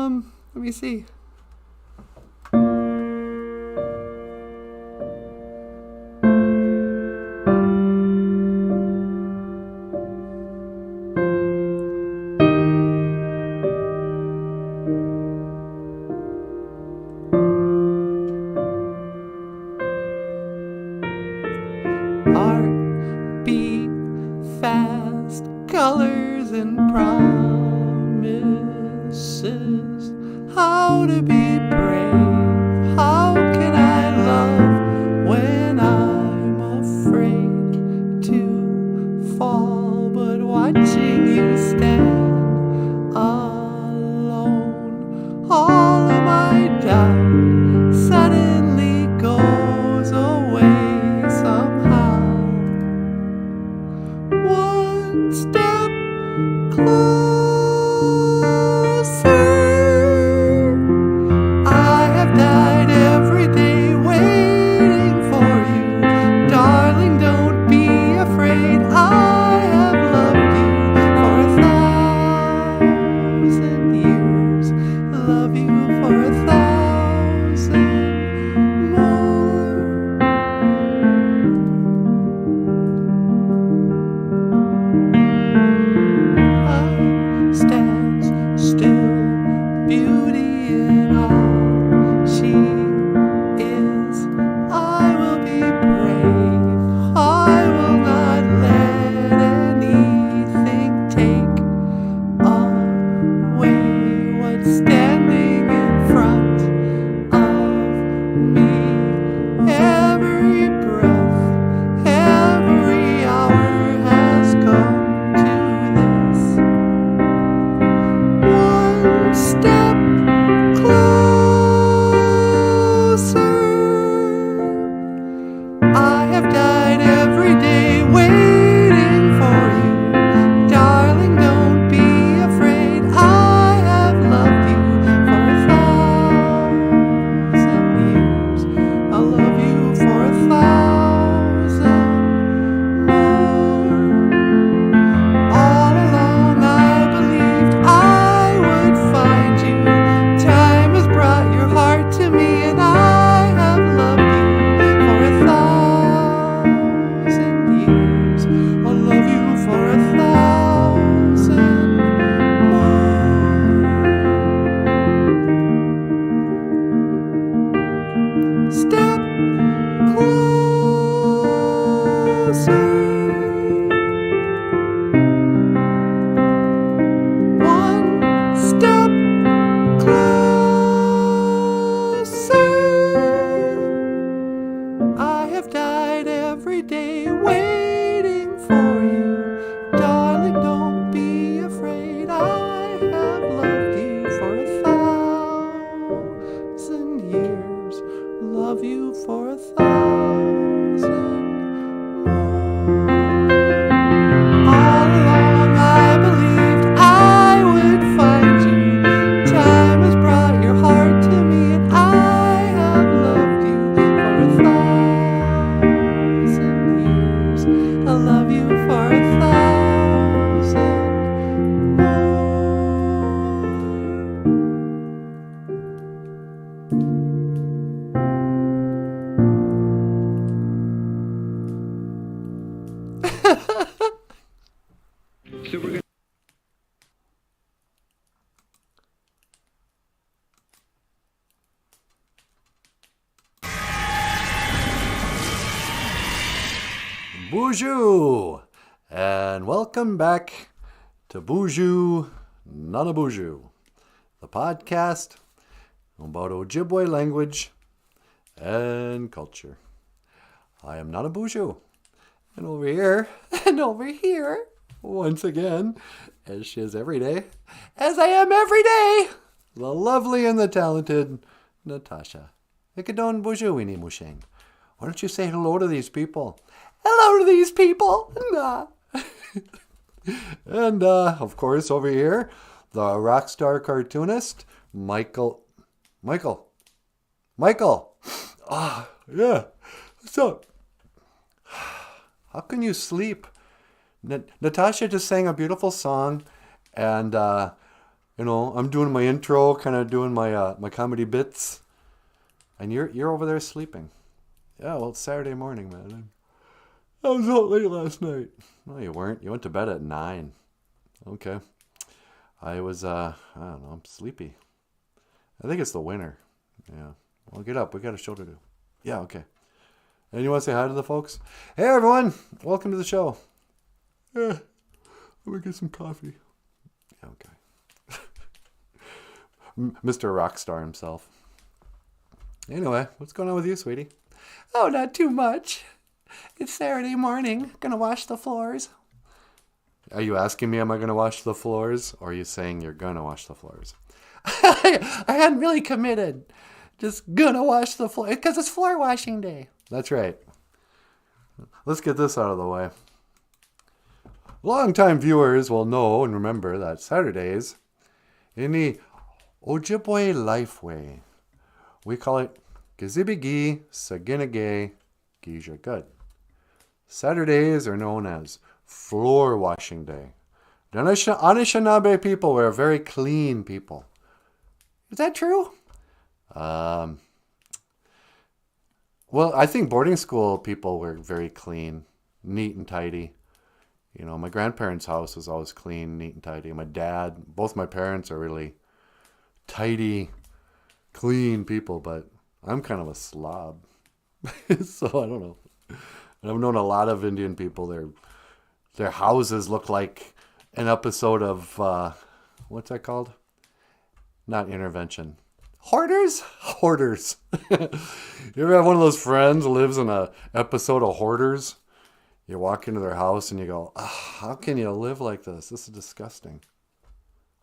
Let me see. Art, beat, fast, colors and promises. How to be brave? How can I love when I'm afraid to fall? But watching you stand alone, all of my doubt suddenly goes away somehow. One step closer. I have died every day waiting for you. Darling, don't be afraid. I have loved you for 1,000 years. Love you for 1,000 more. Stands still, beauty in all she is. I will be brave. I will not let anything take away what's standing in front of me. Every breath, every hour has come to this. One step closer. I have died every day waiting for you. Darling, don't be afraid. I have loved you for 1,000 years. I'll love you for 1,000 more. All along I believed I would find you. Time has brought your heart to me, and I have loved you for 1,000 years. I'll love you for 1,000 more. Step closer. One step closer. I have died every day waiting for you. Darling, don't be afraid. I have loved you for 1,000 years. Love you for 1,000 more. All along I believed I would find you. Time has brought your heart to me, and I have loved you for 1,000 years. I love you for 1,000 more. BOOZHOO! And welcome back to BOOZHOO NANABOOZHOO, the podcast about Ojibwe language and culture. I am NANABOOZHOO, and over here, once again, as she is every day, as I am every day, the lovely and the talented Natasha. Ikadon BOOZHOOini Musheng. Why don't you say hello to these people? Hello to these people. Nah. And, of course, over here, the rock star cartoonist, Michael. Ah, yeah. What's up? How can you sleep? Natasha just sang a beautiful song, and I'm doing my intro, kind of doing my my comedy bits, and you're over there sleeping. Yeah, well, it's Saturday morning, man. I was out late last night. No, you weren't. You went to bed at 9. Okay. I was, I don't know, I'm sleepy. I think it's the winter. Yeah. Well, get up. We got a show to do. Yeah, okay. And you want to say hi to the folks? Hey, everyone. Welcome to the show. Yeah. Let me get some coffee. Yeah, okay. Mr. Rockstar himself. Anyway, what's going on with you, sweetie? Oh, not too much. It's Saturday morning. Gonna wash the floors. Are you asking me, am I going to wash the floors? Or are you saying you're going to wash the floors? I hadn't really committed. Just gonna wash the floor because it's floor washing day. That's right. Let's get this out of the way. Longtime viewers will know and remember that Saturdays, in the Ojibwe life way, we call it Gizibigi Saginage Gija Good. Saturdays are known as floor washing day. The Anishinaabe people were very clean people. Is that true? Well, I think boarding school people were very clean, neat and tidy. My grandparents' house was always clean, neat and tidy. My dad, both my parents are really tidy, clean people, but I'm kind of a slob. So I don't know. I've known a lot of Indian people. Their houses look like an episode of, what's that called? Not Intervention. Hoarders? Hoarders. You ever have one of those friends who lives in a episode of Hoarders? You walk into their house and you go, how can you live like this? This is disgusting.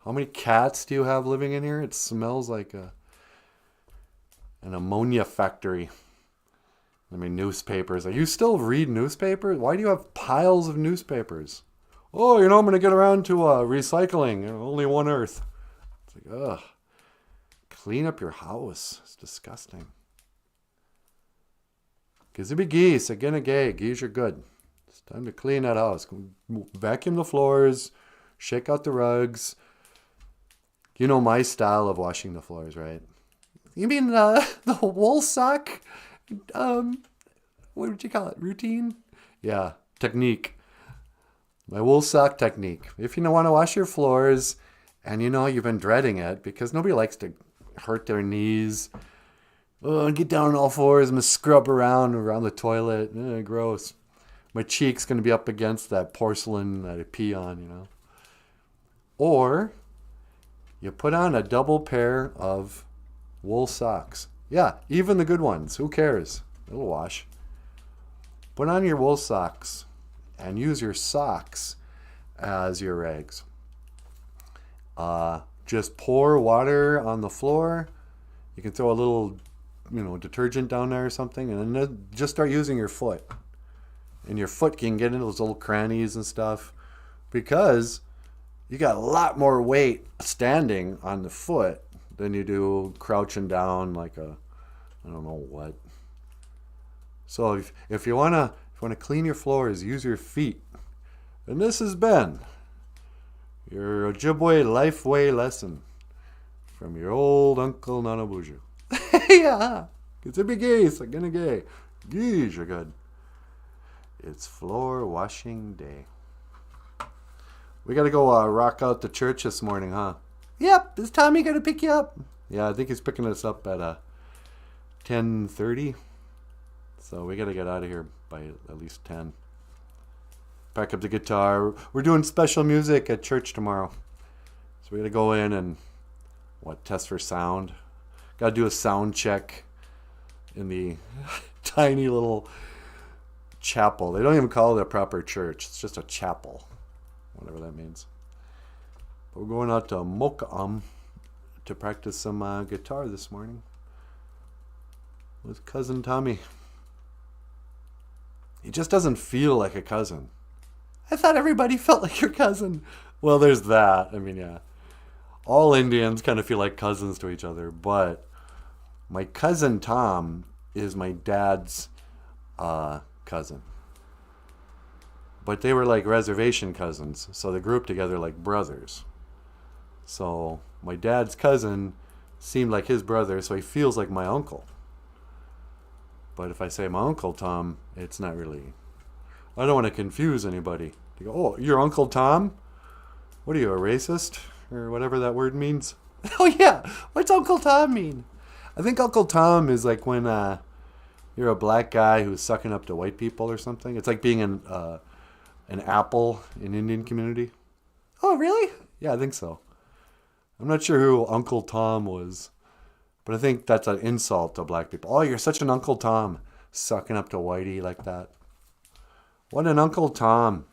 How many cats do you have living in here? It smells like an ammonia factory. Newspapers. You still read newspapers? Why do you have piles of newspapers? Oh, I'm going to get around to recycling. Only one Earth. It's like, ugh. Clean up your house. It's disgusting. Gizibi geese, again a gay. Geese are good. It's time to clean that house. Vacuum the floors. Shake out the rugs. You know my style of washing the floors, right? You mean the wool sock? What would you call it? Routine? Yeah, technique. My wool sock technique. If you want to wash your floors and you've been dreading it because nobody likes to hurt their knees. Oh, get down on all fours and scrub around the toilet. Gross. My cheek's going to be up against that porcelain that I pee on, Or you put on a double pair of wool socks. Yeah, even the good ones. Who cares? It'll wash. Put on your wool socks and use your socks as your rags. Just pour water on the floor. You can throw a little, detergent down there or something, and then just start using your foot. And your foot can get into those little crannies and stuff because you got a lot more weight standing on the foot than you do crouching down like I don't know what. So if you wanna clean your floors, use your feet. And this has been your Ojibwe Lifeway lesson from your old Uncle Nanaboozhoo. Yeah. It's a big geese, I'm gonna gay. Geese are good. It's floor washing day. We gotta go rock out the church this morning, huh? Yep. Is Tommy gonna pick you up? Yeah, I think he's picking us up at 10:30. So we gotta get out of here by at least 10. Pack up the guitar. We're doing special music at church tomorrow. So we gotta go in and test for sound. Gotta do a sound check in the tiny little chapel. They don't even call it a proper church. It's just a chapel. Whatever that means. But we're going out to Mokaam to practice some guitar this morning with cousin Tommy. He just doesn't feel like a cousin. I thought everybody felt like your cousin. Well, there's that. Yeah. All Indians kind of feel like cousins to each other, but my cousin Tom is my dad's cousin. But they were like reservation cousins, so they grew up together like brothers. So my dad's cousin seemed like his brother, so he feels like my uncle. But if I say my Uncle Tom, it's not really. I don't want to confuse anybody. They go, oh, your Uncle Tom? What are you, a racist? Or whatever that word means? Oh, yeah. What's Uncle Tom mean? I think Uncle Tom is like when you're a black guy who's sucking up to white people or something. It's like being an apple in Indian community. Oh, really? Yeah, I think so. I'm not sure who Uncle Tom was, but I think that's an insult to black people. Oh, you're such an Uncle Tom, sucking up to whitey like that. What an Uncle Tom.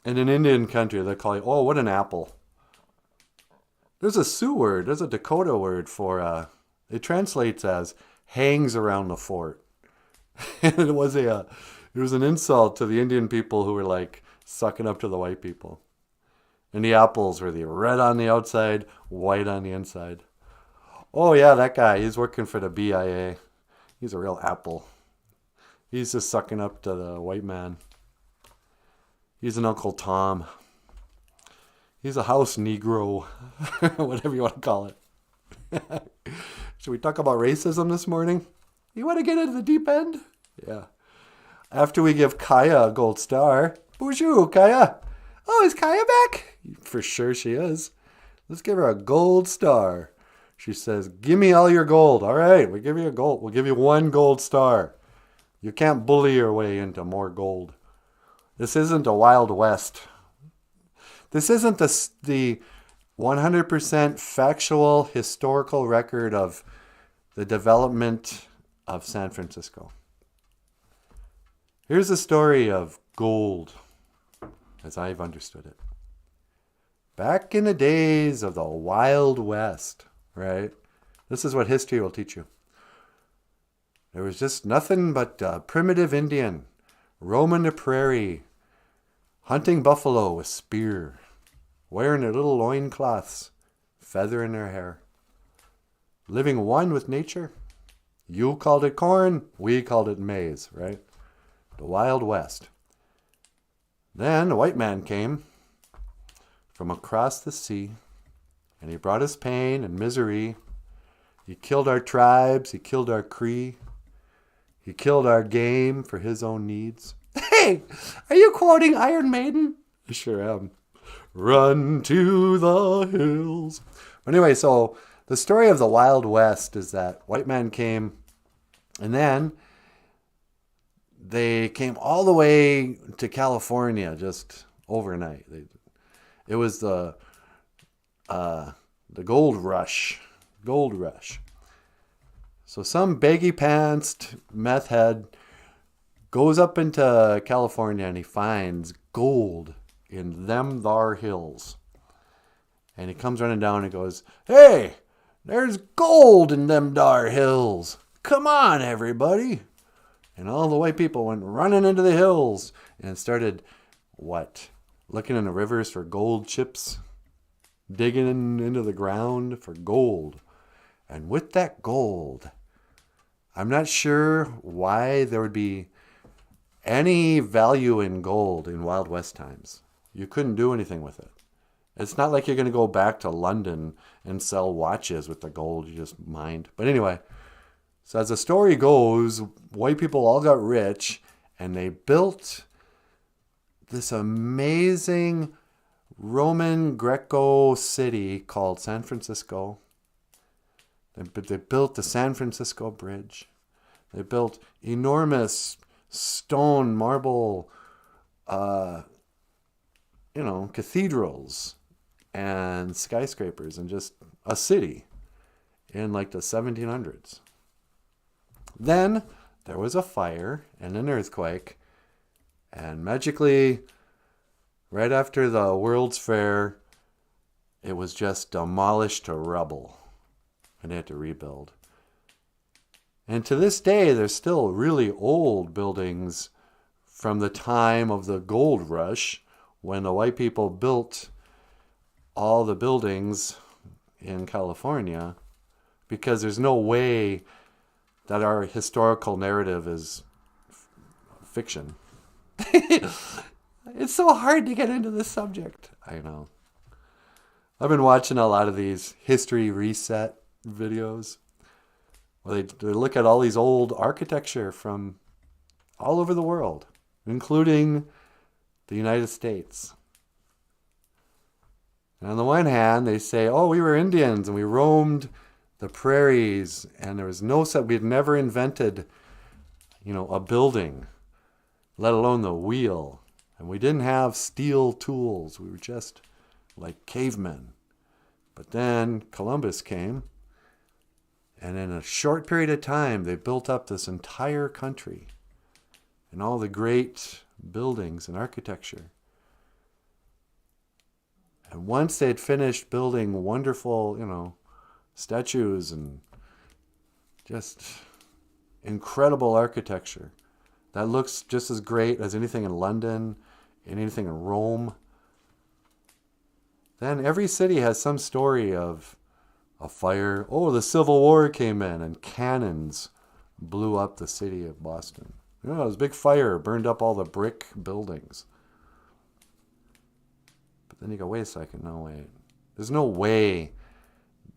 In an Indian country, they call you, oh, what an apple. There's a Sioux word, there's a Dakota word for, it translates as hangs around the fort. And it was an insult to the Indian people who were like sucking up to the white people. And the apples were the red on the outside, white on the inside. Oh yeah, that guy, he's working for the BIA. He's a real apple. He's just sucking up to the white man. He's an Uncle Tom. He's a house Negro. Whatever you want to call it. Should we talk about racism this morning? You want to get into the deep end? Yeah. After we give Kaya a gold star. Bonjour, Kaya. Oh, is Kaya back? For sure she is. Let's give her a gold star. She says, give me all your gold. All right, we'll give you a gold. We'll give you 1 gold star. You can't bully your way into more gold. This isn't a Wild West. This isn't the 100% factual historical record of the development of San Francisco. Here's the story of gold, as I've understood it. Back in the days of the Wild West, right? This is what history will teach you. There was just nothing but primitive Indian roaming the prairie, hunting buffalo with spear, wearing their little loincloths, feather in their hair, living one with nature. You called it corn, we called it maize, right? The Wild West. Then a white man came from across the sea, and he brought us pain and misery. He killed our tribes, he killed our Cree, he killed our game for his own needs. Hey, are you quoting Iron Maiden? I sure am. Run to the hills. Anyway, so the story of the Wild West is that white man came, and then they came all the way to California just overnight. It was the gold rush. Gold rush. So some baggy pantsed meth head goes up into California and he finds gold in them thar hills. And he comes running down and goes, hey, there's gold in them dar hills. Come on, everybody. And all the white people went running into the hills and started, what? Looking in the rivers for gold chips, digging into the ground for gold. And with that gold, I'm not sure why there would be any value in gold in Wild West times. You couldn't do anything with it. It's not like you're going to go back to London and sell watches with the gold you just mined. But anyway, so as the story goes, white people all got rich and they built this amazing Roman Greco city called San Francisco. They built the San Francisco Bridge. They built enormous stone, marble, cathedrals and skyscrapers and just a city in like the 1700s. Then there was a fire and an earthquake, and magically, right after the World's Fair, it was just demolished to rubble. And they had to rebuild. And to this day, there's still really old buildings from the time of the gold rush when the white people built all the buildings in California, because there's no way that our historical narrative is fiction. It's so hard to get into this subject. I know. I've been watching a lot of these history reset videos where they look at all these old architecture from all over the world, including the United States. And on the one hand, they say, oh, we were Indians and we roamed the prairies and there was no set. We had never invented, a building, let alone the wheel. And we didn't have steel tools. We were just like cavemen. But then Columbus came, and in a short period of time, they built up this entire country and all the great buildings and architecture. And once they'd finished building wonderful, statues and just incredible architecture that looks just as great as anything in London and anything in Rome, then every city has some story of a fire. Oh, the Civil War came in and cannons blew up the city of Boston. It was a big fire, burned up all the brick buildings. But then you go, wait a second, no, wait. There's no way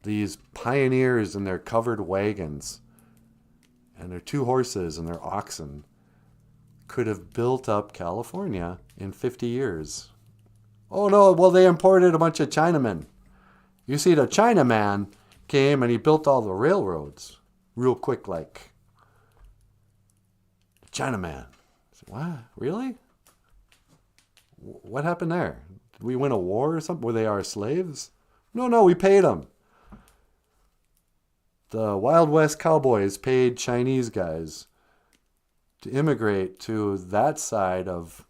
these pioneers in their covered wagons and their 2 horses and their oxen could have built up California in 50 years. Oh no, well, they imported a bunch of Chinamen. You see, the Chinaman came and he built all the railroads real quick like. The Chinaman. What? Really? What happened there? Did we win a war or something? Were they our slaves? No, we paid them. The Wild West cowboys paid Chinese guys to immigrate to that side of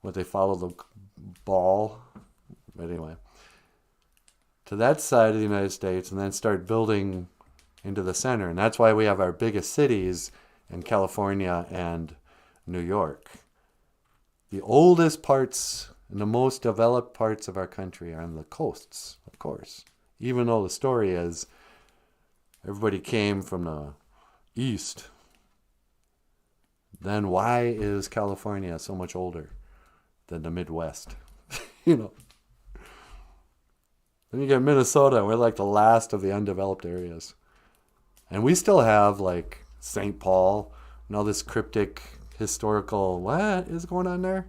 what they follow the ball. But anyway, to that side of the United States and then start building into the center. And that's why we have our biggest cities in California and New York. The oldest parts and the most developed parts of our country are on the coasts, of course. Even though the story is everybody came from the east. Then why is California so much older than the Midwest? Then you get Minnesota, we're like the last of the undeveloped areas. And we still have like St. Paul and all this cryptic historical, what is going on there?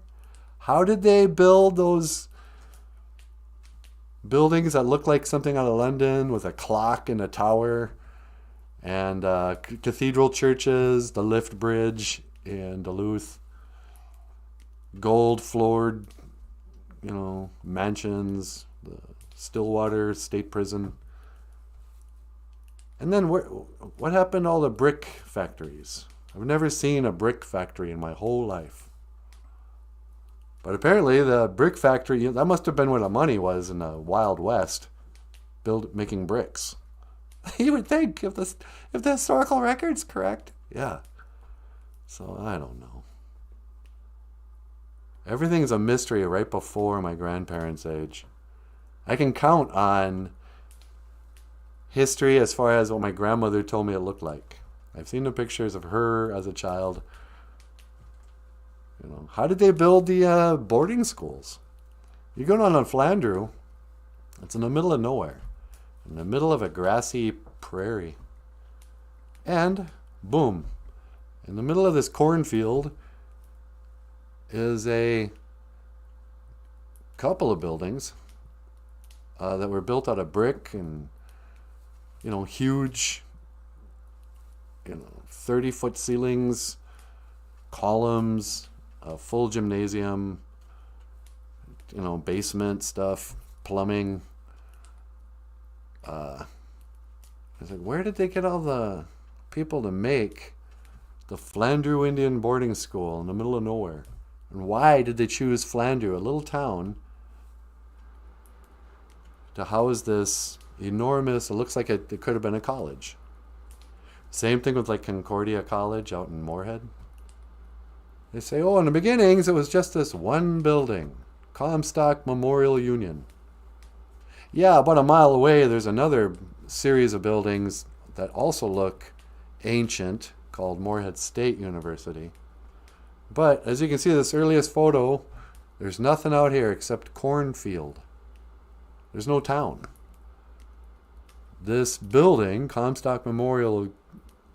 How did they build those buildings that look like something out of London with a clock in a tower and cathedral churches, the lift bridge in Duluth, gold floored, mansions, the Stillwater State Prison. And then what happened to all the brick factories? I've never seen a brick factory in my whole life. But apparently the brick factory, that must have been where the money was in the Wild West, making bricks. You would think, if the historical record's correct. Yeah. So I don't know. Everything's a mystery right before my grandparents' age. I can count on history as far as what my grandmother told me it looked like. I've seen the pictures of her as a child. How did they build the boarding schools? You go down on Flandreau, it's in the middle of nowhere, in the middle of a grassy prairie. And, boom, in the middle of this cornfield is a couple of buildings that were built out of brick and, huge, 30-foot ceilings, columns, a full gymnasium, basement stuff, plumbing. I was like, where did they get all the people to make the Flandreau Indian boarding school in the middle of nowhere? And why did they choose Flandreau, a little town, to house this enormous, it looks like it could have been a college. Same thing with like Concordia College out in Moorhead. They say, in the beginnings, it was just this one building, Comstock Memorial Union. Yeah, about a mile away, there's another series of buildings that also look ancient, called Moorhead State University. But as you can see, this earliest photo, there's nothing out here except cornfield. There's no town. This building, Comstock Memorial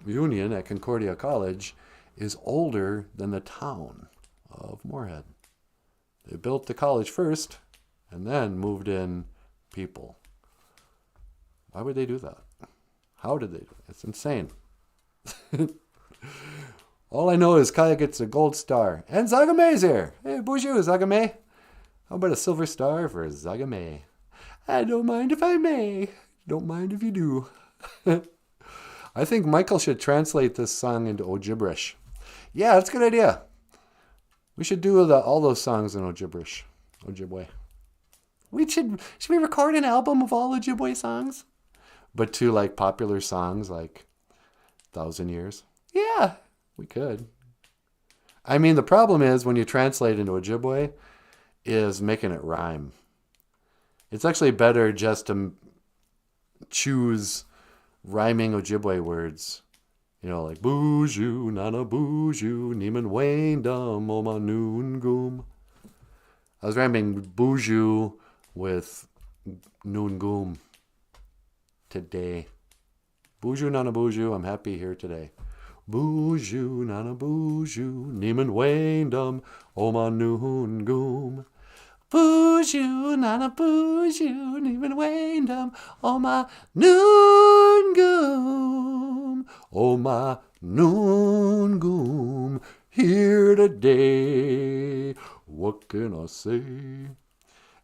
Union at Concordia College, is older than the town of Moorhead. They built the college first and then moved in people. Why would they do that? How did they do it? It's insane. All I know is Kaya gets a gold star. And Zagame's here. Hey, bonjour, Zagame. How about a silver star for Zagame? I don't mind if I may. Don't mind if you do. I think Michael should translate this song into Ojiberish. Yeah, that's a good idea. We should do all those songs in Ojiberish. Ojibwe. Should we record an album of all Ojibwe songs? But to like popular songs like 1,000 Years? Yeah, we could. I mean, the problem is when you translate into Ojibwe is making it rhyme. It's actually better just to choose rhyming Ojibwe words. You know, like BOOZHOO NANABOOZHOO Niman Waindam Oma Noon Goom. I was rhyming BOOZHOO with Noon Goom today. BOOZHOO NANABOOZHOO, I'm happy here today. BOOZHOO NANABOOZHOO Niman Waindam Oma Noon Goom. BOOZHOO NANABOOZHOO Niman Waindam Oma Noon Goom. Oma Noon Goom here today. What can I say?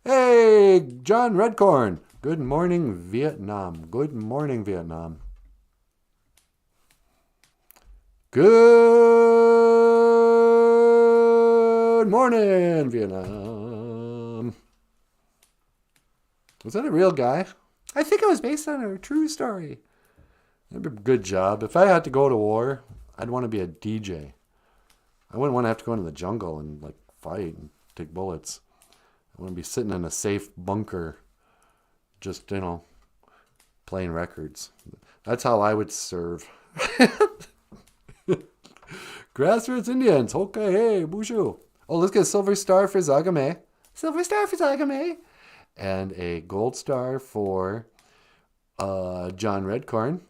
Hey, John Redcorn. Good morning, Vietnam. Good morning, Vietnam. Good morning, Vietnam. Was that a real guy? I think it was based on a true story. That'd be a good job. If I had to go to war, I'd want to be a DJ. I wouldn't want to have to go into the jungle and like fight and take bullets. I want to be sitting in a safe bunker, just, playing records. That's how I would serve. Grassroots Indians. Okay, hey, bonjour. Oh, let's get a silver star for Zagame. Silver star for Zagame. And a gold star for John Redcorn.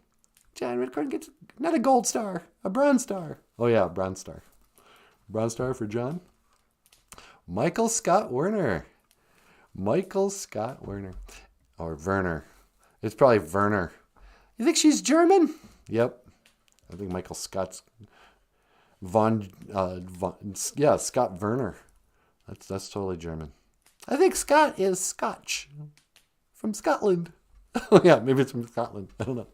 John Redcorn gets not a gold star, a bronze star. Oh yeah, bronze star. Bronze star for John. Michael Scott Werner. Michael Scott Werner. Or Werner. It's probably Werner. You think she's German? Yep. I think Michael Scott's Scott Werner. That's totally German. I think Scott is Scotch. From Scotland. Oh yeah, maybe it's from Scotland. I don't know.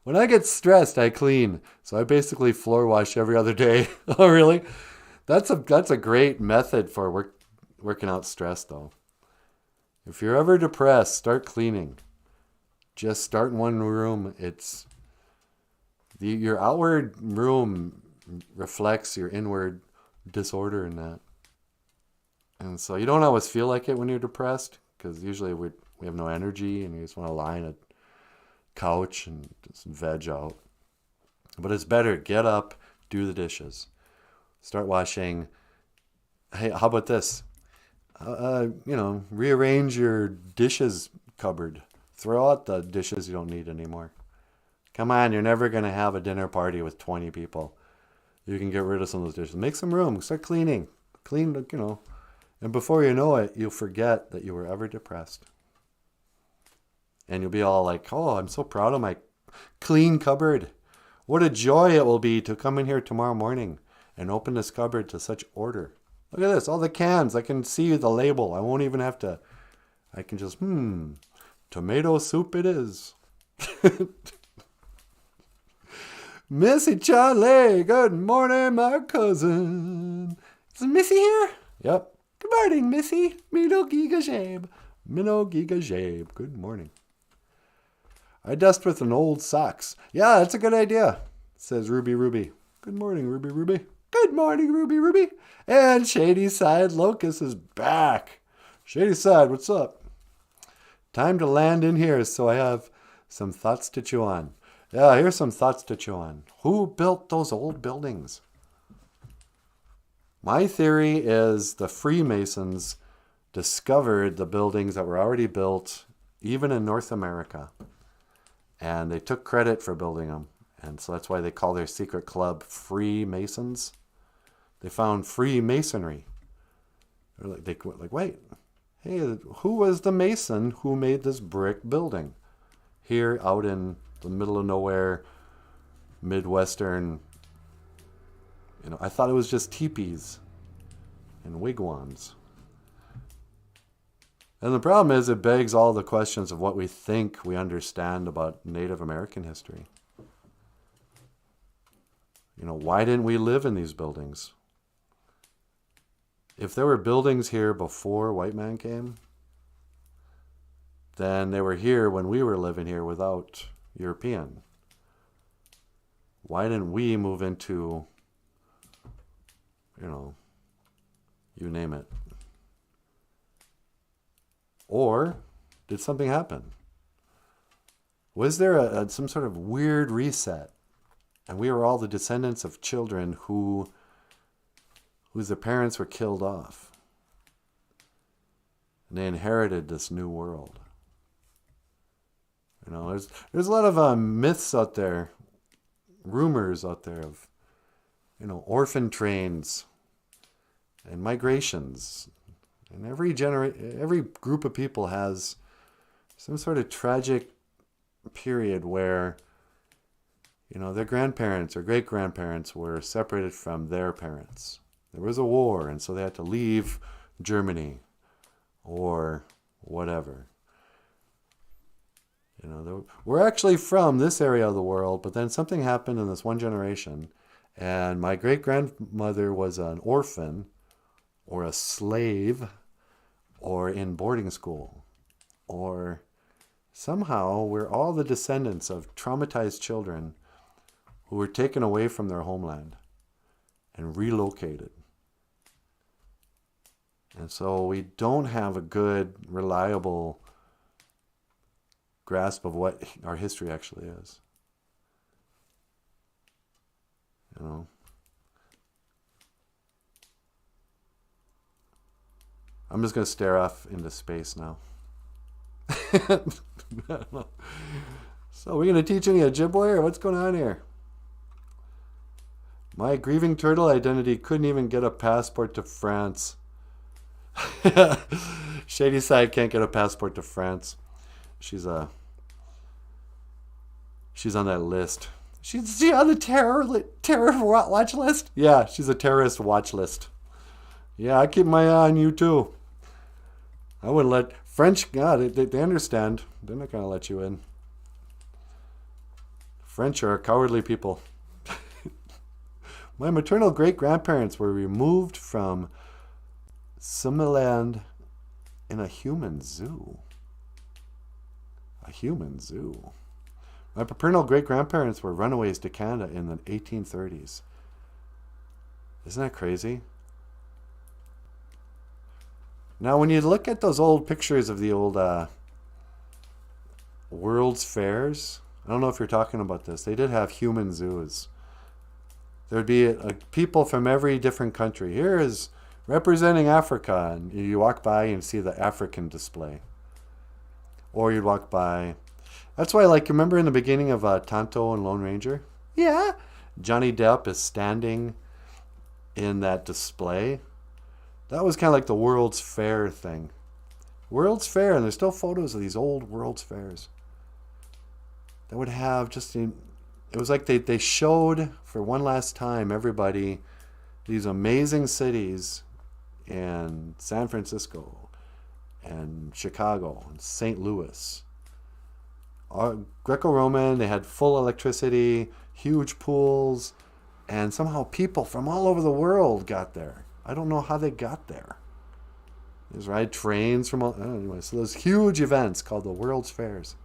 When I get stressed, I clean. So I basically floor wash every other day. Oh, really? That's a great method for working out stress, though. If you're ever depressed, start cleaning. Just start in one room. Your outward room reflects your inward disorder in that. And so you don't always feel like it when you're depressed, because usually we have no energy and you just want to lie on a couch and just veg out. But it's better. Get up, do the dishes. Start washing. Hey, how about this? Rearrange your dishes cupboard. Throw out the dishes you don't need anymore. Come on, you're never going to have a dinner party with 20 people. You can get rid of some of those dishes. Make some room. Start cleaning. Clean, And before you know it, you'll forget that you were ever depressed. And you'll be all like, oh, I'm so proud of my clean cupboard. What a joy it will be to come in here tomorrow morning and open this cupboard to such order. Look at this, all the cans. I can see the label. I won't even have to. I can just, tomato soup it is. Missy Charlie, good morning, my cousin. Is Missy here? Yep. Good morning, Missy. Mino Giga Jabe. Minnow Giga Jabe. Good morning. I dust with an old socks. Yeah, that's a good idea, says Ruby Ruby. Good morning, Ruby Ruby. Good morning, Ruby Ruby. And Shady Side Locust is back. Shady Side, what's up? Time to land in here so I have some thoughts to chew on. Yeah, here's some thoughts to chew on. Who built those old buildings? My theory is the Freemasons discovered the buildings that were already built even in North America. And they took credit for building them. And so that's why they call their secret club Freemasons. They found Freemasonry. They were like, wait, hey, who was the mason who made this brick building here out in the middle of nowhere, Midwestern? I thought it was just teepees and wigwams. And the problem is it begs all the questions of what we think we understand about Native American history. Why didn't we live in these buildings? If there were buildings here before white man came, then they were here when we were living here without European. Why didn't we move into, you name it? Or did something happen? Was there some sort of weird reset? And we were all the descendants of children whose parents were killed off. And they inherited this new world. There's a lot of myths out there, rumors out there of, orphan trains and migrations. And every group of people has some sort of tragic period where, their grandparents or great-grandparents were separated from their parents. There was a war, and so they had to leave Germany or whatever. We're actually from this area of the world, but then something happened in this one generation, and my great-grandmother was an orphan or a slave or in boarding school, or somehow we're all the descendants of traumatized children who were taken away from their homeland and relocated. And so we don't have a good, reliable grasp of what our history actually is. I'm just going to stare off into space now. So we're going to teach any Ojibwe, or what's going on here? My grieving turtle identity couldn't even get a passport to France. Shady Side can't get a passport to France. She's on that list. She's on the terror watch list? Yeah, she's a terrorist watch list. Yeah, I keep my eye on you too. I wouldn't let French, God, they understand. They're not going to let you in. French are cowardly people. My maternal great-grandparents were removed from Similand in a human zoo. A human zoo. My paternal great-grandparents were runaways to Canada in the 1830s. Isn't that crazy? Now, when you look at those old pictures of the old World's Fairs, I don't know if you're talking about this. They did have human zoos. There'd be people from every different country. Here is representing Africa, and you walk by and see the African display. Or you'd walk by. That's why, remember in the beginning of Tonto and Lone Ranger? Yeah. Johnny Depp is standing in that display. That was kind of like the World's Fair thing. World's Fair, and there's still photos of these old World's Fairs. That would have it was like they showed for one last time everybody these amazing cities in San Francisco and Chicago and St. Louis. Greco-Roman, they had full electricity, huge pools, and somehow people from all over the world got there. I don't know how they got there. There's ride trains from all, anyway, so those huge events called the World's Fairs.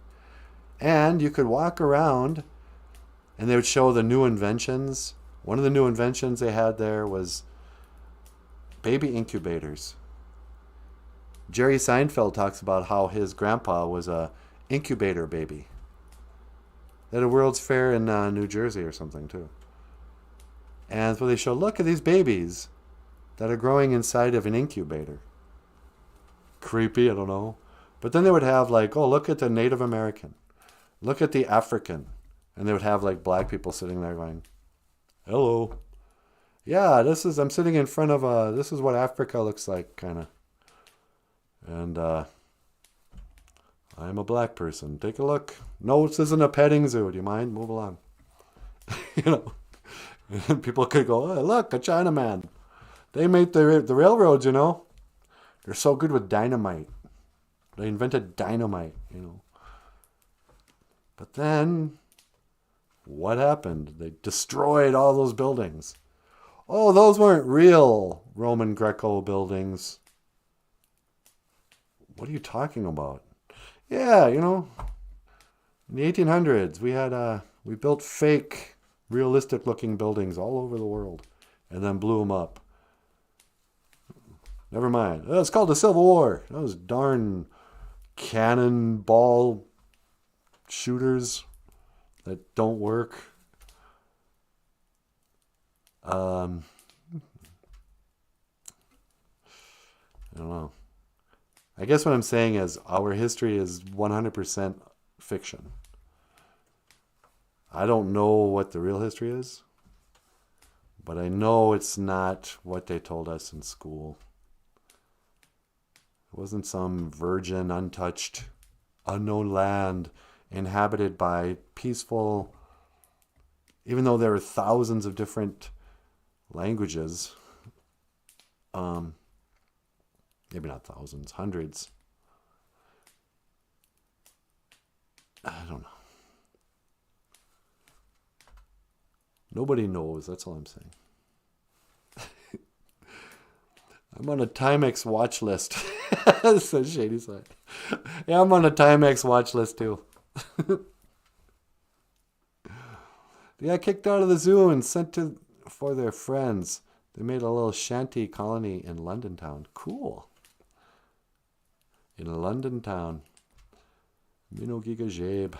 And you could walk around and they would show the new inventions. One of the new inventions they had there was baby incubators. Jerry Seinfeld talks about how his grandpa was a incubator baby. They had a World's Fair in New Jersey or something too. And so they show, look at these babies that are growing inside of an incubator. Creepy, I don't know. But then they would have like, oh, look at the Native American. Look at the African. And they would have like black people sitting there going, hello. Yeah, I'm sitting in front of this is what Africa looks like, kind of. And I'm a black person. Take a look. No, this isn't a petting zoo. Do you mind? Move along. You know. And people could go, oh, look, a Chinaman. They made the railroads, you know. They're so good with dynamite. They invented dynamite, you know. But then, what happened? They destroyed all those buildings. Oh, those weren't real Roman Greco buildings. What are you talking about? Yeah, you know, in the 1800s, we built fake, realistic-looking buildings all over the world, and then blew them up. Never mind. It's called the Civil War. Those darn cannonball shooters that don't work. I don't know. I guess what I'm saying is our history is 100% fiction. I don't know what the real history is, but I know it's not what they told us in school. It wasn't some virgin, untouched, unknown land inhabited by peaceful, even though there are thousands of different languages. Maybe not thousands, hundreds. I don't know. Nobody knows. That's all I'm saying. I'm on a Timex watch list. Says Shady Side. Yeah, I'm on a Timex watch list too. They got kicked out of the zoo and sent for their friends. They made a little shanty colony in London town. Cool. In London town. Mino Giga Jabe.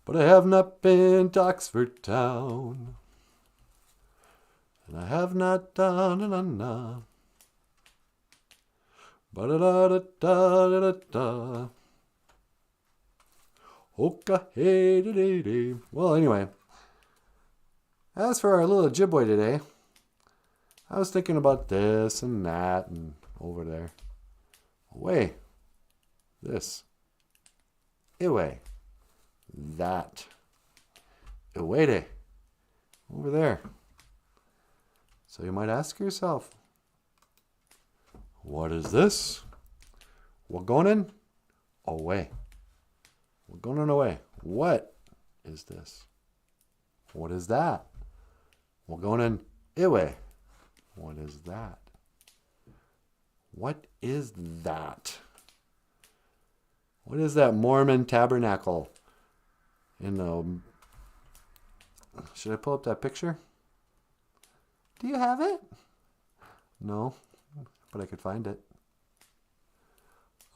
But I have not been to Oxford town. And I have not done. Ba-da-da-da-da-da-da. Oka-hey-da-day-day. Well, anyway. As for our little Ojibwe today, I was thinking about this and that and over there. Away. This. Iwe. That. Iwede. Over there. So you might ask yourself, what is this? Wagonin? Away. Wagonin away. What is this? What is that? Wagonin iwe. What is that? What is that? What is that Mormon tabernacle? In the... Should I pull up that picture? Do you have it? No, but I could find it.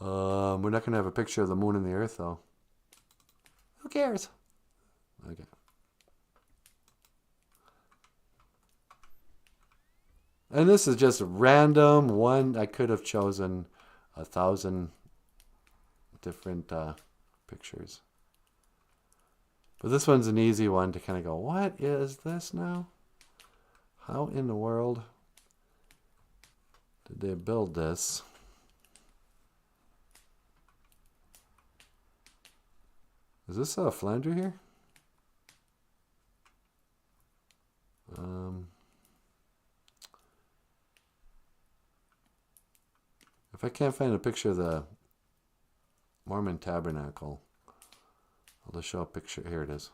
We're not going to have a picture of the moon and the earth, though. Who cares? Okay. And this is just random one. I could have chosen 1,000 different pictures. But this one's an easy one to kind of go, what is this now? How in the world did they build this? Is this a flanger here? If I can't find a picture of the Mormon tabernacle, I'll just show a picture. Here it is.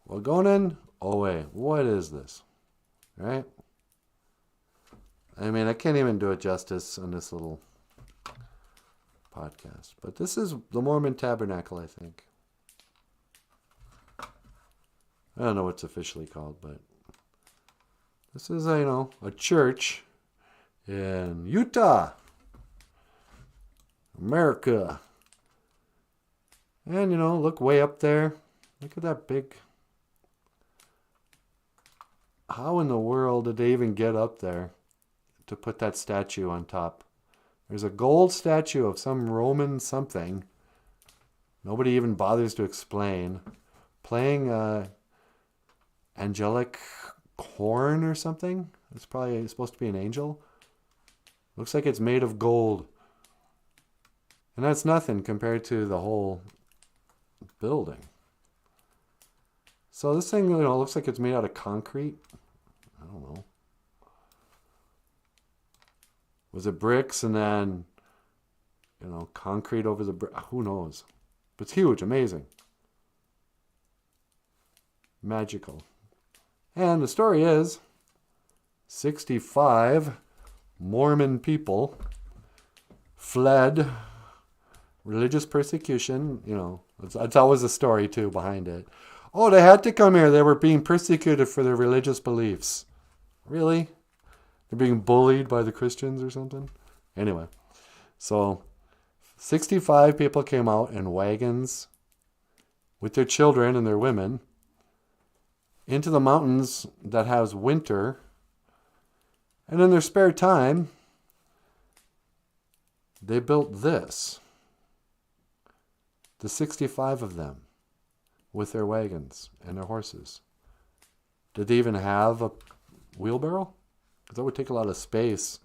Wagonin away. What is this? Right? I mean, I can't even do it justice on this little podcast. But this is the Mormon Tabernacle, I think. I don't know what's officially called, but this is, a church in Utah. America. And, look way up there. Look at that big... How in the world did they even get up there to put that statue on top? There's a gold statue of some Roman something. Nobody even bothers to explain. Playing angelic horn or something. It's probably supposed to be an angel. Looks like it's made of gold. And that's nothing compared to the whole building. So this thing, looks like it's made out of concrete. I don't know. Was it bricks and then, concrete over the brick? Who knows? But it's huge, amazing. Magical. And the story is 65 Mormon people fled religious persecution. That's always a story too behind it. Oh, they had to come here. They were being persecuted for their religious beliefs. Really? They're being bullied by the Christians or something? Anyway, so 65 people came out in wagons with their children and their women into the mountains that has winter. And in their spare time, they built this. The 65 of them with their wagons and their horses. Did they even have a wheelbarrow? Because that would take a lot of space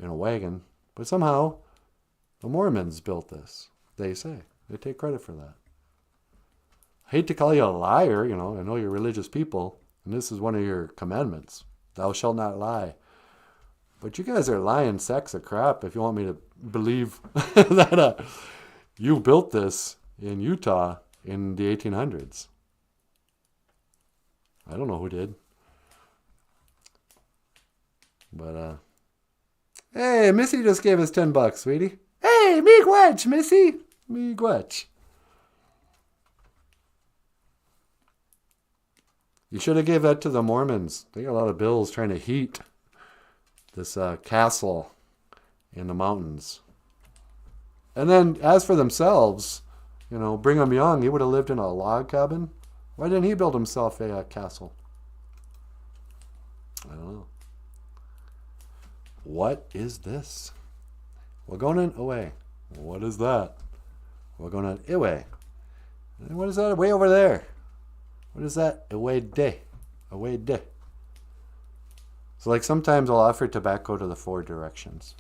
in a wagon. But somehow, the Mormons built this, they say. They take credit for that. I hate to call you a liar, I know you're religious people, and this is one of your commandments. Thou shalt not lie. But you guys are lying sacks of crap if you want me to believe that you built this in Utah in the 1800s. I don't know who did. But, hey, Missy just gave us $10, sweetie. Hey, miigwech, Missy. Miigwech. You should have gave that to the Mormons. They got a lot of bills trying to heat this castle in the mountains. And then, as for themselves, Brigham Young, he would have lived in a log cabin. Why didn't he build himself a castle? I don't know. What is this? We're going away. What is that? We're going away. And what is that way over there? What is that? Away day. Away day. So sometimes I'll offer tobacco to the 4 directions.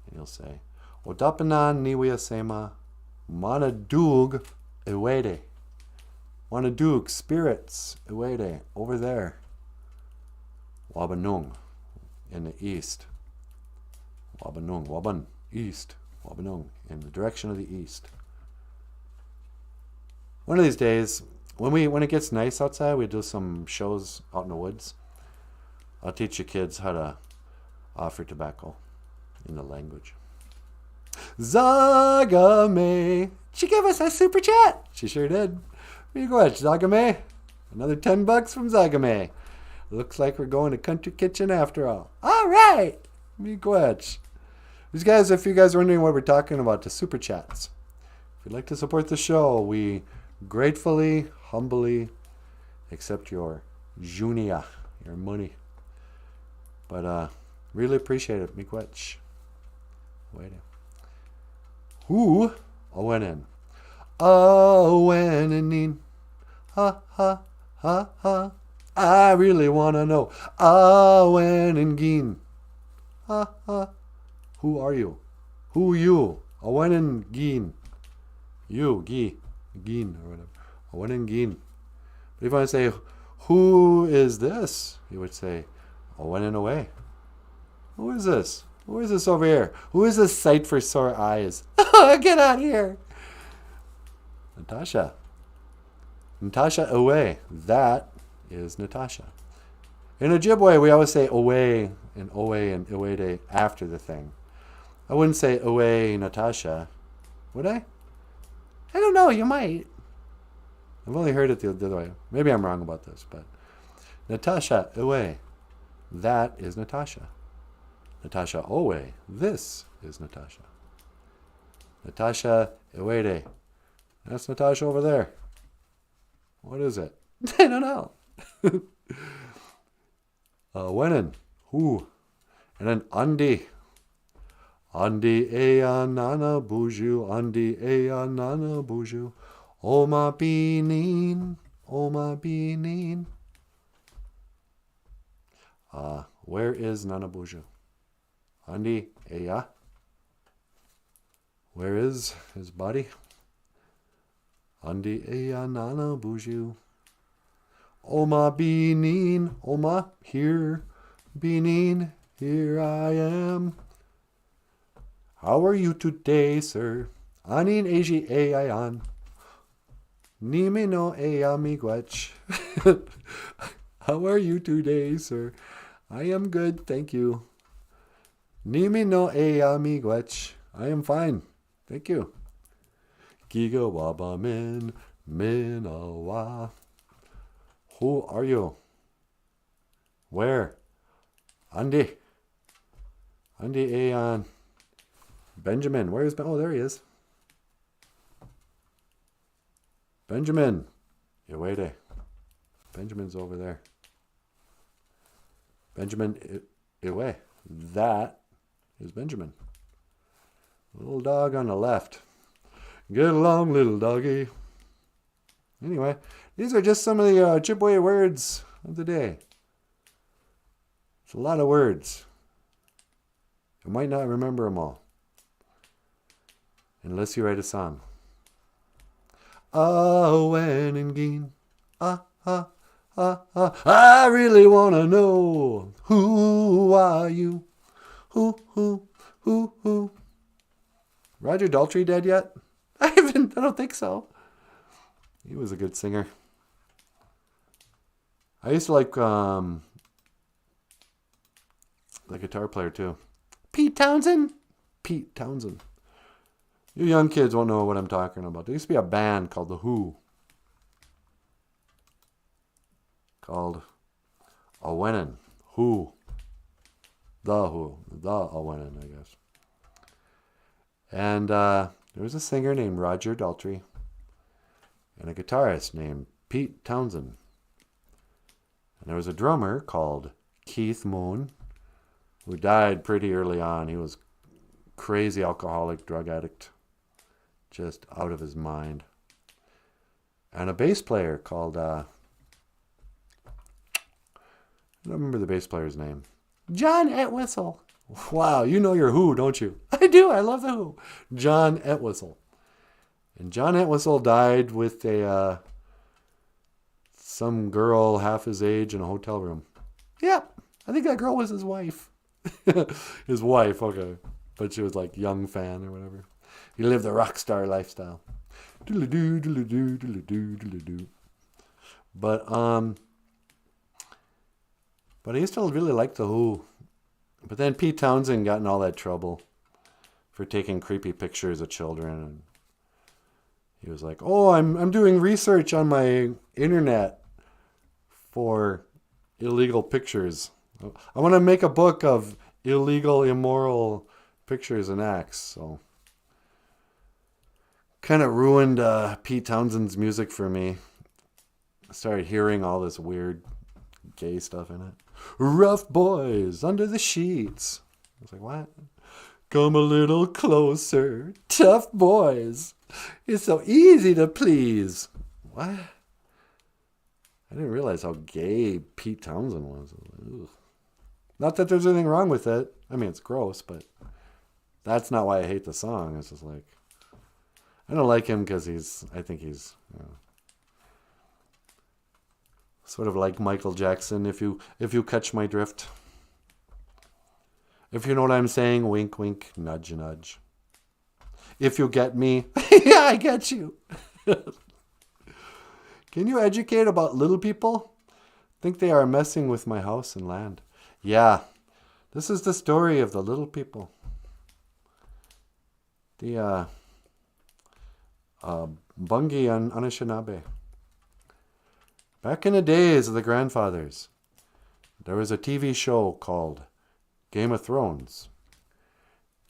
And you'll say, Odapanan niwia sema manadug ewede. Manadug, spirits, ewede, over there. Wabanung, in the east. Wabanung, Waban, east. Wabanung, in the direction of the east. One of these days, when it gets nice outside, we do some shows out in the woods. I'll teach you kids how to offer tobacco in the language. Zagame. She gave us a super chat. She sure did. Miigwech, Zagame. Another $10 from Zagame. Looks like we're going to Country Kitchen after all. All right. Miigwech. These guys, if you guys are wondering what we're talking about, the super chats. If you'd like to support the show, we gratefully, humbly accept your junia, your money. But really appreciate it. Miigwech. Wait. Who? Owenin. Owenin. Ha ha ha ha. I really wanna know. Owenin Gin. Ha ha. Who are you? Who you? Owenin Gin. You, Gi. Gin or whatever. Owenin Gin. But if you want to say, who is this? You would say, Owenin away. Who is this? Who is this over here? Who is this sight for sore eyes? Get out of here. Natasha. Natasha away. That is Natasha. In Ojibwe, we always say away and away after the thing. I wouldn't say away Natasha. Would I? I don't know. You might. I've only heard it the other way. Maybe I'm wrong about this, but Natasha away. That is Natasha. Natasha away. This is Natasha. Natasha Iwede. That's Natasha over there. What is it? I don't know. Wenin. Who? And then Andi. Andi ea nana boozhoo. Andi ea nana boozhoo. Oma binin. Oma binin. Where is Nana Boozhoo? Andi ea. Where is his body? Andi ea nana boozhoo. Oma binin. Oma here. Binin. Here I am. How are you today, sir? Anin eji ayan. Nime no ea miigwech. How are you today, sir? I am good, thank you. Nime no ea miigwech. I am fine, thank you. Giga waba min awa. Who are you? Where? Andi. Andi ayan. Benjamin, where is Ben? Oh, there he is. Benjamin. Iwede. Benjamin's over there. Benjamin Iwe. That is Benjamin. Little dog on the left. Get along, little doggy. Anyway, these are just some of the Ojibwe words of the day. It's a lot of words. You might not remember them all. Unless you write a song. When and Geen. I really want to know. Who are you? Who? Roger Daltrey dead yet? I don't think so. He was a good singer. I used to like the guitar player too. Pete Townsend. You young kids won't know what I'm talking about. There used to be a band called The Who. Called Owenin. Who. The Who. The Owenin, I guess. And there was a singer named Roger Daltrey. And a guitarist named Pete Townsend. And there was a drummer called Keith Moon, who died pretty early on. He was crazy alcoholic, drug addict. Just out of his mind. And a bass player called, I don't remember the bass player's name. John Entwistle. Wow, you know your Who, don't you? I do, I love the Who. John Entwistle. And John Entwistle died with some girl half his age in a hotel room. Yep, I think that girl was his wife. His wife, okay. But she was like young fan or whatever. He lived the rock star lifestyle. Doodle-doo, doodle-doo, doodle-doo, doodle-doo. But I used to really like the Who. But then Pete Townsend got in all that trouble for taking creepy pictures of children. And he was like, "Oh, I'm doing research on my internet for illegal pictures. I want to make a book of illegal, immoral pictures and acts." So kind of ruined Pete Townsend's music for me. I started hearing all this weird gay stuff in it. Rough boys under the sheets. I was like, what? Come a little closer. Tough boys. It's so easy to please. What? I didn't realize how gay Pete Townsend was. Ugh. Not that there's anything wrong with it. I mean, it's gross, but that's not why I hate the song. It's just like, I don't like him because I think he's sort of like Michael Jackson, if you catch my drift. If you know what I'm saying, wink, wink, nudge, nudge. If you get me, yeah, I get you. Can you educate about little people? Think they are messing with my house and land. Yeah, this is the story of the little people. The Bungi and Anishinaabe. Back in the days of the grandfathers, there was a TV show called Game of Thrones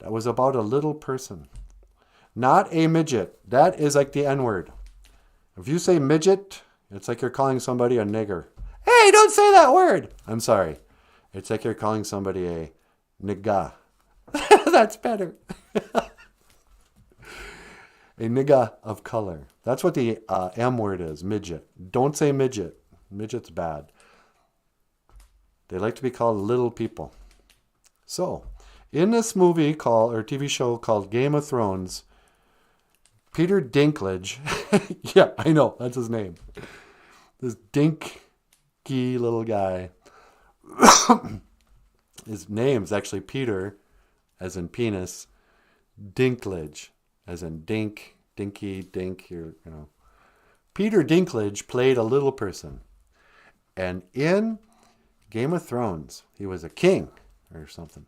that was about a little person Not a midget. That is like the N-word. If you say midget, it's like you're calling somebody a nigger. Hey, don't say that word. I'm sorry. It's like you're calling somebody a nigga. That's better. A nigga of color. That's what the M word is, midget. Don't say midget. Midget's bad. They like to be called little people. So, in this movie or TV show called Game of Thrones, Peter Dinklage, yeah, I know, that's his name. This dinky little guy. His name's actually Peter, as in penis, Dinklage, as in dink, dinky, dink, Peter Dinklage played a little person. And in Game of Thrones, he was a king or something.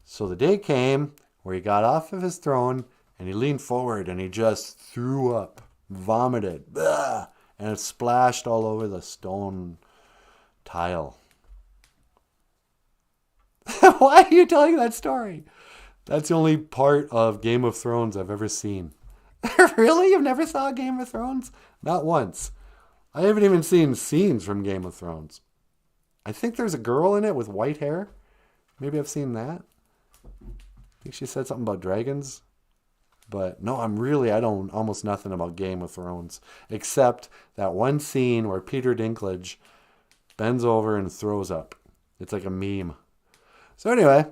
So the day came where he got off of his throne and he leaned forward and he just threw up, vomited, and it splashed all over the stone tile. Why are you telling that story? That's the only part of Game of Thrones I've ever seen. Really? You've never saw Game of Thrones? Not once. I haven't even seen scenes from Game of Thrones. I think there's a girl in it with white hair. Maybe I've seen that. I think she said something about dragons. But no, I don't almost nothing about Game of Thrones. Except that one scene where Peter Dinklage bends over and throws up. It's like a meme. So anyway,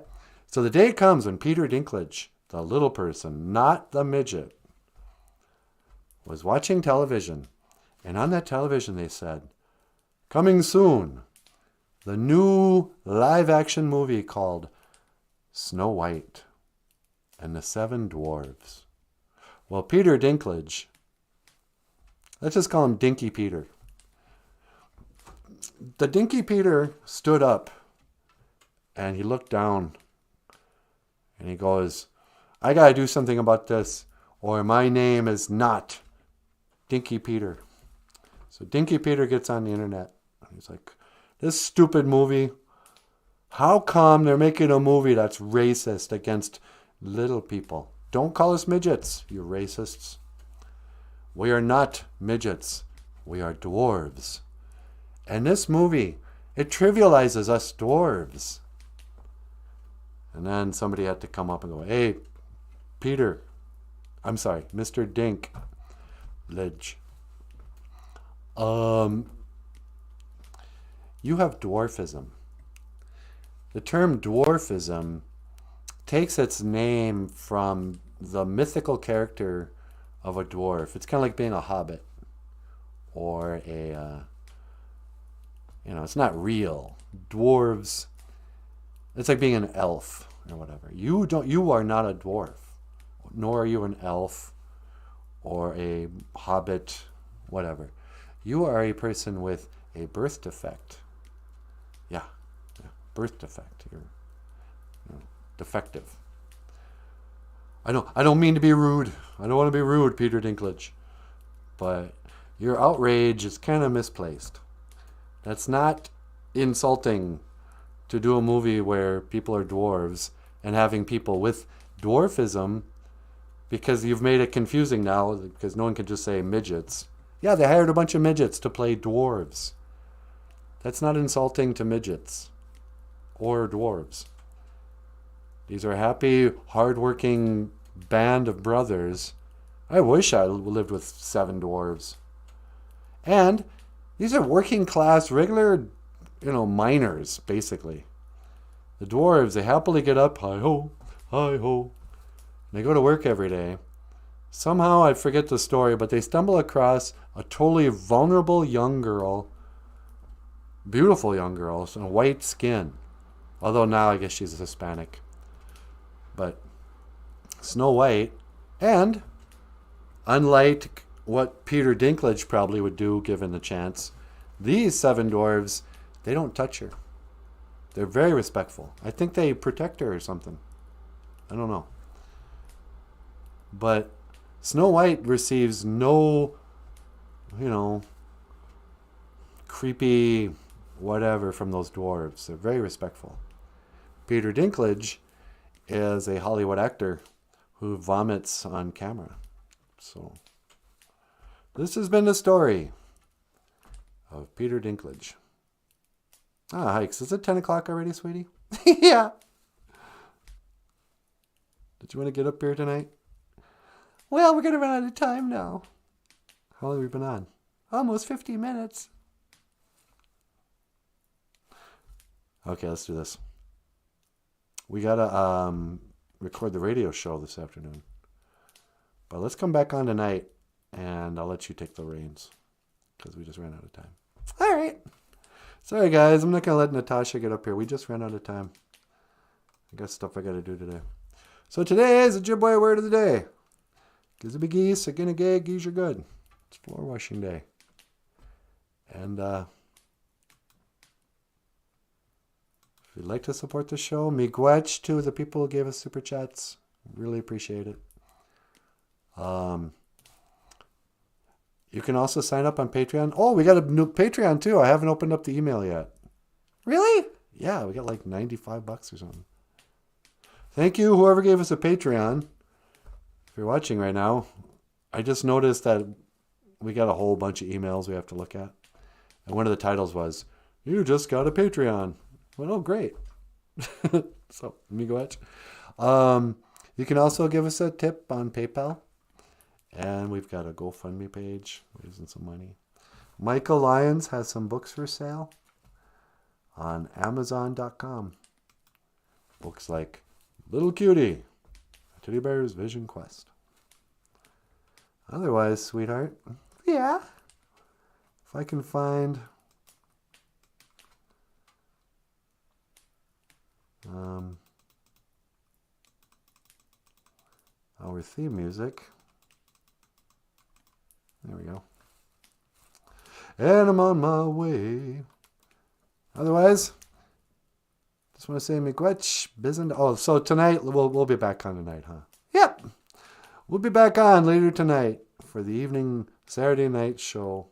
so the day comes when Peter Dinklage, the little person, not the midget, was watching television. And on that television they said, coming soon, the new live-action movie called Snow White and the Seven Dwarves. Well, Peter Dinklage, let's just call him Dinky Peter. The Dinky Peter stood up and he looked down and he goes, I gotta do something about this or my name is not Dinky Peter. So Dinky Peter gets on the internet and he's like, this stupid movie, how come they're making a movie that's racist against little people? Don't call us midgets, you racists. We are not midgets. We are dwarves. And this movie, it trivializes us dwarves. And then somebody had to come up and go, hey, Mr. Dinklage. You have dwarfism. The term dwarfism takes its name from the mythical character of a dwarf. It's kind of like being a hobbit or it's not real. Dwarves, it's like being an elf or whatever. You are not a dwarf, nor are you an elf or a hobbit, whatever. You are a person with a birth defect. Yeah, birth defect. You're defective. I don't mean to be rude. I don't want to be rude, Peter Dinklage. But your outrage is kind of misplaced. That's not insulting to do a movie where people are dwarves and having people with dwarfism, because you've made it confusing now because no one can just say midgets. Yeah, they hired a bunch of midgets to play dwarves. That's not insulting to midgets or dwarves. These are happy, hardworking band of brothers. I wish I lived with 7 dwarves. And these are working class, regular, miners, basically. The dwarves, they happily get up, hi-ho, hi-ho. They go to work every day. Somehow, I forget the story, but they stumble across a totally vulnerable young girl, beautiful young girl, and white skin. Although now I guess she's Hispanic. But Snow White, and unlike what Peter Dinklage probably would do given the chance, these 7 dwarves, they don't touch her. They're very respectful. I think they protect her or something. I don't know. But Snow White receives no, creepy whatever from those dwarves. They're very respectful. Peter Dinklage is a Hollywood actor who vomits on camera. So this has been the story of Peter Dinklage. Ah, Hikes, is it 10 o'clock already, sweetie? Yeah. Did you want to get up here tonight? Well, we're going to run out of time now. How long have we been on? Almost 50 minutes. Okay, let's do this. We got to record the radio show this afternoon. But let's come back on tonight, and I'll let you take the reins, because we just ran out of time. All right. Sorry, guys. I'm not going to let Natasha get up here. We just ran out of time. I got stuff I got to do today. So today is the Ojibwe word of the day. Gives a big geese, a gin a gay, geese are good. It's floor washing day. And if you'd like to support the show, miigwech to the people who gave us super chats. Really appreciate it. You can also sign up on Patreon. Oh, we got a new Patreon too. I haven't opened up the email yet. Really? Yeah, we got like $95 or something. Thank you, whoever gave us a Patreon. If you're watching right now, I just noticed that we got a whole bunch of emails we have to look at. And one of the titles was, "You just got a Patreon." Well, oh, great. So, miigwech. You can also give us a tip on PayPal. And we've got a GoFundMe page, raising some money. Michael Lyons has some books for sale on Amazon.com. Books like Little Cutie, Teddy Bear's Vision Quest. Otherwise, sweetheart, yeah, if I can find our theme music. There we go. And I'm on my way. Otherwise, just want to say miigwech, bizend. Oh, so tonight, we'll be back on tonight, huh? Yep. We'll be back on later tonight for the evening Saturday night show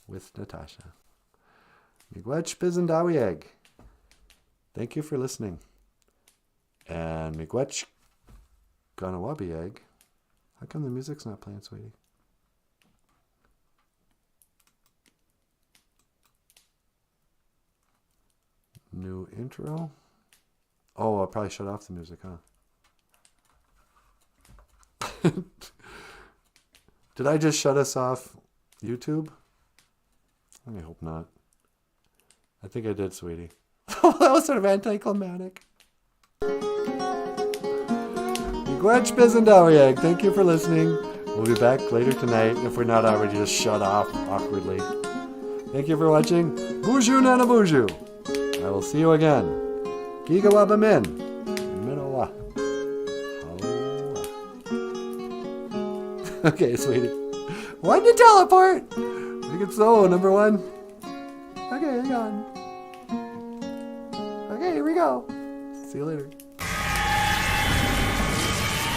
with Natasha. Miigwech, bizend, awieg. Thank you for listening. And miigwech, ganawabieg. How come the music's not playing, sweetie? New intro. Oh, I'll probably shut off the music, huh? Did I just shut us off YouTube? I hope not. I think I did, sweetie. That was sort of anticlimactic. Miigwech, bizend, awieg. Thank you for listening. We'll be back later tonight if we're not already just shut off awkwardly. Thank you for watching. BOOZHOO NANABOOZHOO. I will see you again. Gigawa min. Minowa. Okay, sweetie. Why'd you teleport? I think it's so, number one. Okay, hang on. Okay, here we go. See you later.